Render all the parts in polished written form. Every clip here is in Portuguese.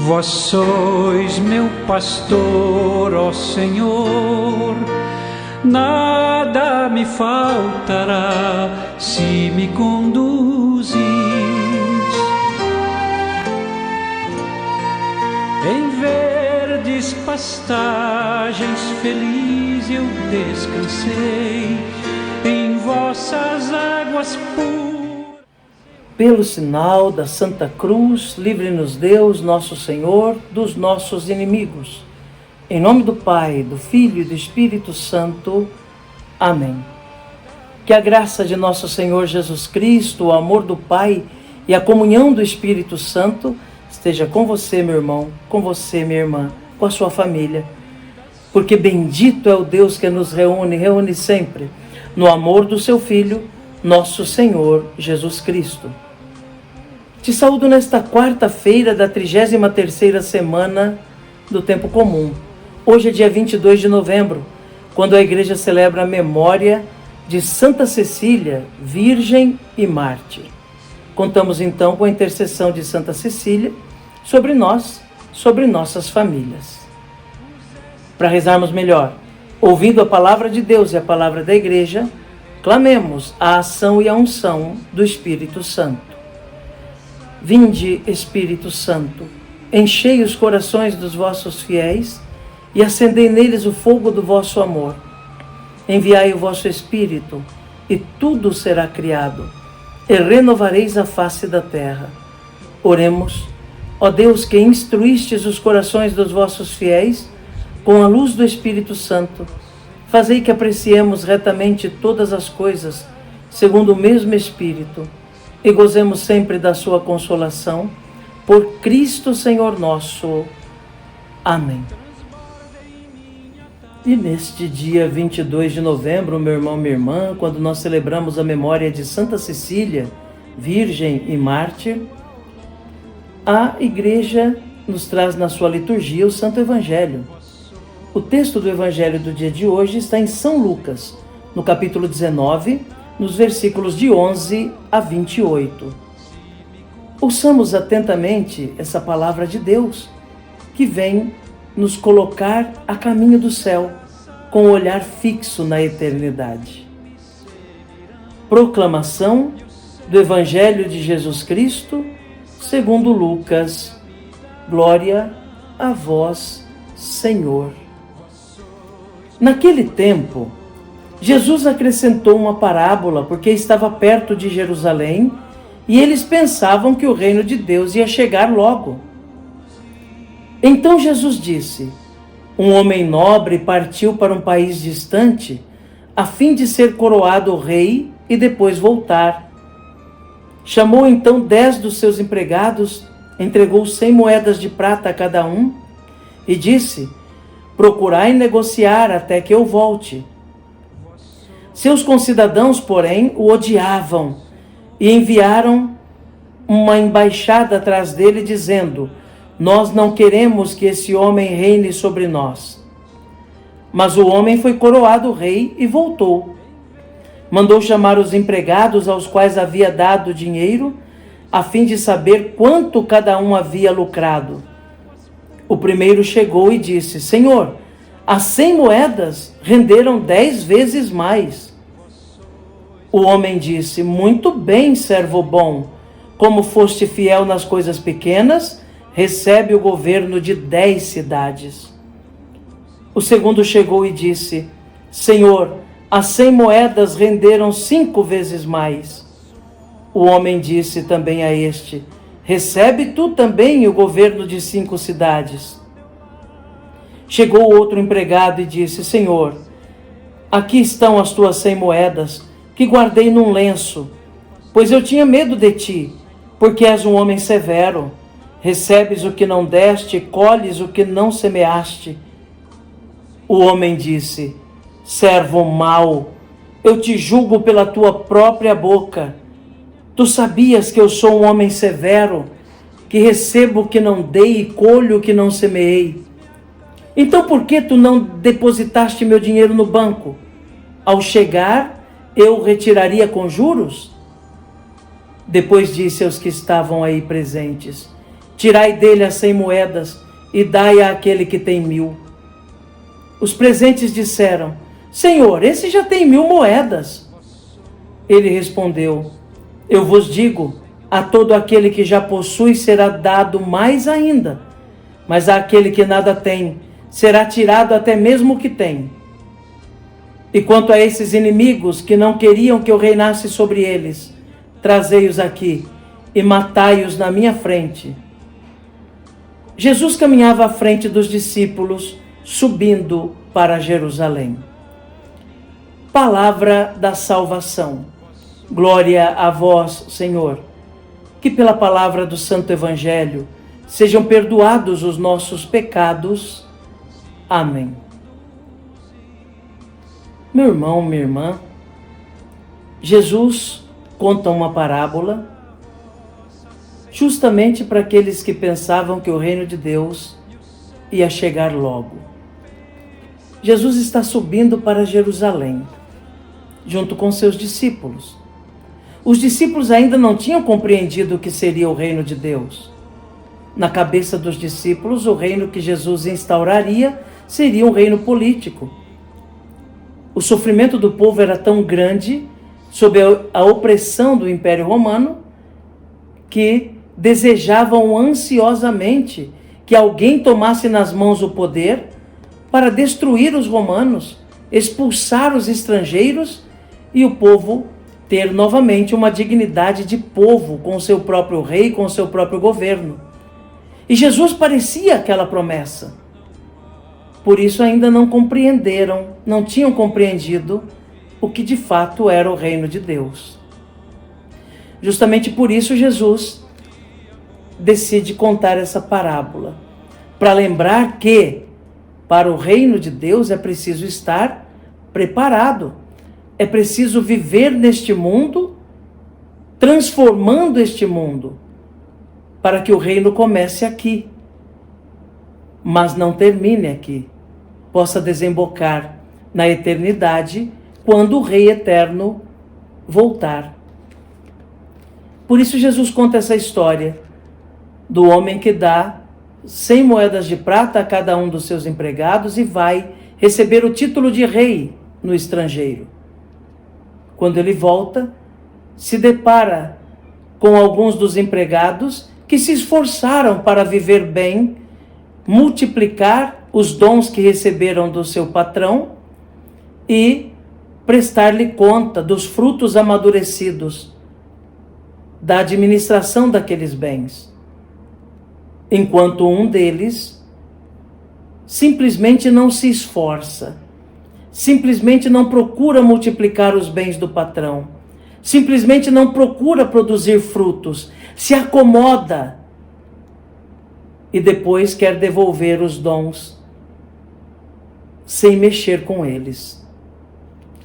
Vós sois meu pastor, ó Senhor, nada me faltará se me conduzis. Em verdes pastagens feliz eu descansei, em vossas águas puras. Pelo sinal da Santa Cruz, livre-nos Deus, nosso Senhor, dos nossos inimigos. Em nome do Pai, do Filho e do Espírito Santo. Amém. Que a graça de nosso Senhor Jesus Cristo, o amor do Pai e a comunhão do Espírito Santo esteja com você, meu irmão, com você, minha irmã, com a sua família. Porque bendito é o Deus que nos reúne sempre no amor do seu Filho, nosso Senhor Jesus Cristo. Te saúdo nesta quarta-feira da 33ª semana do Tempo Comum. Hoje é dia 22 de novembro, quando a Igreja celebra a memória de Santa Cecília, Virgem e Mártir. Contamos então com a intercessão de Santa Cecília sobre nós, sobre nossas famílias. Para rezarmos melhor, ouvindo a palavra de Deus e a palavra da Igreja, clamemos a ação e a unção do Espírito Santo. Vinde, Espírito Santo, enchei os corações dos vossos fiéis e acendei neles o fogo do vosso amor. Enviai o vosso Espírito, e tudo será criado, e renovareis a face da terra. Oremos, ó Deus, que instruístes os corações dos vossos fiéis com a luz do Espírito Santo, fazei que apreciemos retamente todas as coisas, segundo o mesmo Espírito, e gozemos sempre da sua consolação, por Cristo Senhor nosso. Amém. E neste dia 22 de novembro, meu irmão, minha irmã, quando nós celebramos a memória de Santa Cecília, Virgem e Mártir, a Igreja nos traz na sua liturgia o Santo Evangelho. O texto do Evangelho do dia de hoje está em São Lucas, no capítulo 19, nos versículos de 11 a 28. Ouçamos atentamente essa palavra de Deus, que vem nos colocar a caminho do céu, com o olhar fixo na eternidade. Proclamação do Evangelho de Jesus Cristo, segundo Lucas. Glória a vós, Senhor. Naquele tempo, Jesus acrescentou uma parábola porque estava perto de Jerusalém e eles pensavam que o reino de Deus ia chegar logo. Então Jesus disse: um homem nobre partiu para um país distante a fim de ser coroado rei e depois voltar. Chamou então 10 dos seus empregados, entregou 100 moedas de prata a cada um e disse: procurai negociar até que eu volte. Seus concidadãos, porém, o odiavam e enviaram uma embaixada atrás dele, dizendo: nós não queremos que esse homem reine sobre nós. Mas o homem foi coroado rei e voltou. Mandou chamar os empregados aos quais havia dado dinheiro, a fim de saber quanto cada um havia lucrado. O primeiro chegou e disse: Senhor, as 100 moedas renderam 10 vezes mais. O homem disse: muito bem, servo bom, como foste fiel nas coisas pequenas, recebe o governo de 10 cidades. O segundo chegou e disse: Senhor, as 100 moedas renderam 5 vezes mais. O homem disse também a este: recebe tu também o governo de 5 cidades. Chegou outro empregado e disse: Senhor, aqui estão as tuas 100 moedas, que guardei num lenço, pois eu tinha medo de ti, porque és um homem severo. Recebes o que não deste, colhes o que não semeaste. O homem disse: servo mau, eu te julgo pela tua própria boca. Tu sabias que eu sou um homem severo, que recebo o que não dei e colho o que não semeei. Então por que tu não depositaste meu dinheiro no banco? Ao chegar, eu o retiraria com juros? Depois disse aos que estavam aí presentes: Tirai dele as 100 moedas e dai àquele que tem 1000. Os presentes disseram: Senhor, esse já tem 1000 moedas. Ele respondeu: Eu vos digo, a todo aquele que já possui será dado mais ainda, mas àquele que nada tem, será tirado até mesmo o que tem. E quanto a esses inimigos que não queriam que eu reinasse sobre eles, trazei-os aqui e matai-os na minha frente. Jesus caminhava à frente dos discípulos, subindo para Jerusalém. Palavra da salvação. Glória a vós, Senhor. Que pela palavra do Santo Evangelho sejam perdoados os nossos pecados. Amém. Meu irmão, minha irmã, Jesus conta uma parábola justamente para aqueles que pensavam que o reino de Deus ia chegar logo. Jesus está subindo para Jerusalém, junto com seus discípulos. Os discípulos ainda não tinham compreendido o que seria o reino de Deus. Na cabeça dos discípulos, o reino que Jesus instauraria seria um reino político. O sofrimento do povo era tão grande, sob a opressão do Império Romano, que desejavam ansiosamente que alguém tomasse nas mãos o poder para destruir os romanos, expulsar os estrangeiros e o povo ter novamente uma dignidade de povo com seu próprio rei, com seu próprio governo. E Jesus parecia aquela promessa. Por isso ainda não compreenderam, não tinham compreendido o que de fato era o reino de Deus. Justamente por isso Jesus decide contar essa parábola, para lembrar que para o reino de Deus é preciso estar preparado, é preciso viver neste mundo, transformando este mundo, para que o reino comece aqui, mas não termine aqui, possa desembocar na eternidade, quando o Rei Eterno voltar. Por isso Jesus conta essa história do homem que dá 100 moedas de prata a cada um dos seus empregados e vai receber o título de rei no estrangeiro. Quando ele volta, se depara com alguns dos empregados que se esforçaram para viver bem, multiplicar os dons que receberam do seu patrão e prestar-lhe conta dos frutos amadurecidos da administração daqueles bens. Enquanto um deles simplesmente não se esforça, simplesmente não procura multiplicar os bens do patrão, simplesmente não procura produzir frutos, se acomoda e depois quer devolver os dons sem mexer com eles.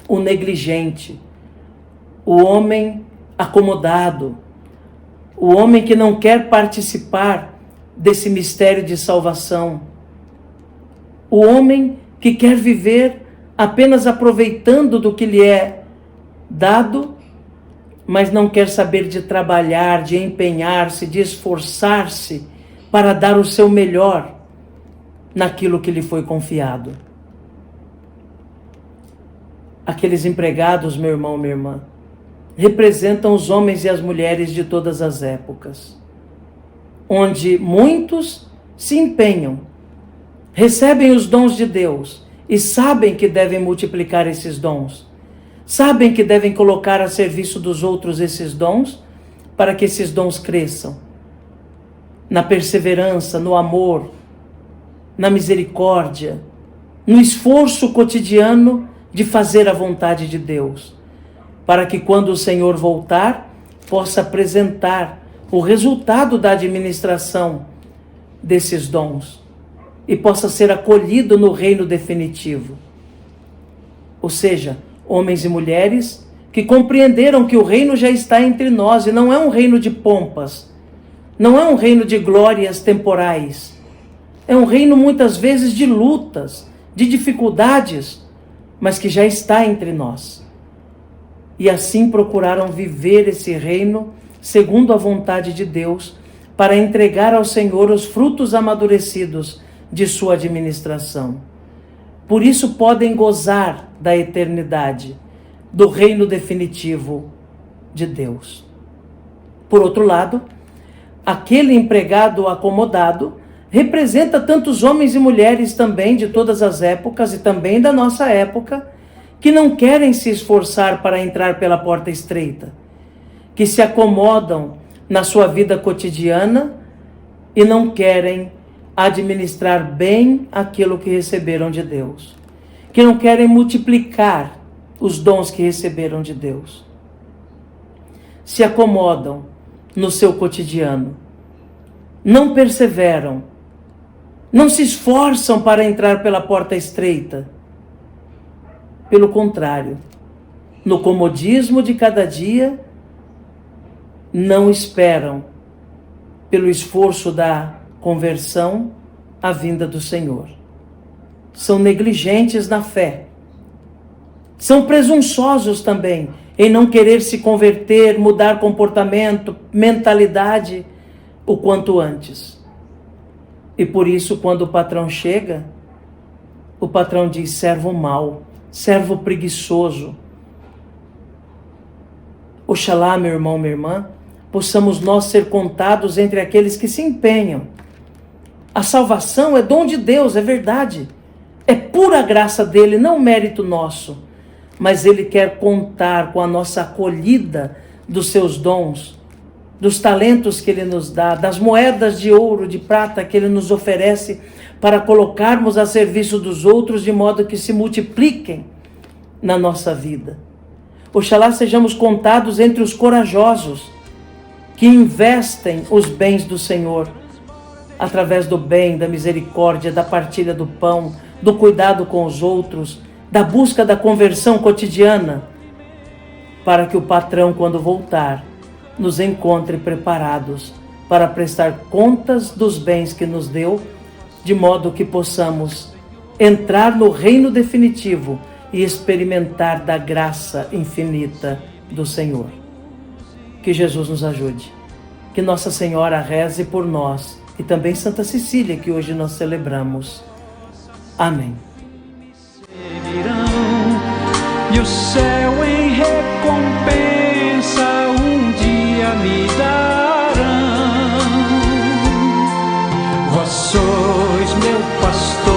O negligente, o homem acomodado, o homem que não quer participar desse mistério de salvação, o homem que quer viver apenas aproveitando do que lhe é dado, mas não quer saber de trabalhar, de empenhar-se, de esforçar-se para dar o seu melhor naquilo que lhe foi confiado. Aqueles empregados, meu irmão, minha irmã, representam os homens e as mulheres de todas as épocas, onde muitos se empenham, recebem os dons de Deus e sabem que devem multiplicar esses dons, sabem que devem colocar a serviço dos outros esses dons, para que esses dons cresçam na perseverança, no amor, na misericórdia, no esforço cotidiano de fazer a vontade de Deus, para que quando o Senhor voltar, possa apresentar o resultado da administração desses dons e possa ser acolhido no reino definitivo. Ou seja, homens e mulheres que compreenderam que o reino já está entre nós e não é um reino de pompas, não é um reino de glórias temporais, é um reino muitas vezes de lutas, de dificuldades, mas que já está entre nós. E assim procuraram viver esse reino segundo a vontade de Deus, para entregar ao Senhor os frutos amadurecidos de sua administração. Por isso podem gozar da eternidade, do reino definitivo de Deus. Por outro lado, aquele empregado acomodado representa tantos homens e mulheres também de todas as épocas e também da nossa época, que não querem se esforçar para entrar pela porta estreita, que se acomodam na sua vida cotidiana e não querem administrar bem aquilo que receberam de Deus, que não querem multiplicar os dons que receberam de Deus. Se acomodam no seu cotidiano, não perseveram, não se esforçam para entrar pela porta estreita. Pelo contrário, no comodismo de cada dia, não esperam, pelo esforço da conversão, a vinda do Senhor. São negligentes na fé. São presunçosos também em não querer se converter, mudar comportamento, mentalidade o quanto antes. E por isso, quando o patrão chega, o patrão diz: servo mau, servo preguiçoso. Oxalá, meu irmão, minha irmã, possamos nós ser contados entre aqueles que se empenham. A salvação é dom de Deus, é verdade. É pura graça dele, não mérito nosso. Mas ele quer contar com a nossa acolhida dos seus dons, dos talentos que ele nos dá, das moedas de ouro, de prata que ele nos oferece para colocarmos a serviço dos outros de modo que se multipliquem na nossa vida. Oxalá sejamos contados entre os corajosos que investem os bens do Senhor através do bem, da misericórdia, da partilha do pão, do cuidado com os outros, da busca da conversão cotidiana, para que o patrão, quando voltar, nos encontre preparados para prestar contas dos bens que nos deu, de modo que possamos entrar no reino definitivo e experimentar da graça infinita do Senhor. Que Jesus nos ajude. Que Nossa Senhora reze por nós e também Santa Cecília, que hoje nós celebramos. Amém. E o céu em recompensa um dia me darão. Vós sois meu pastor.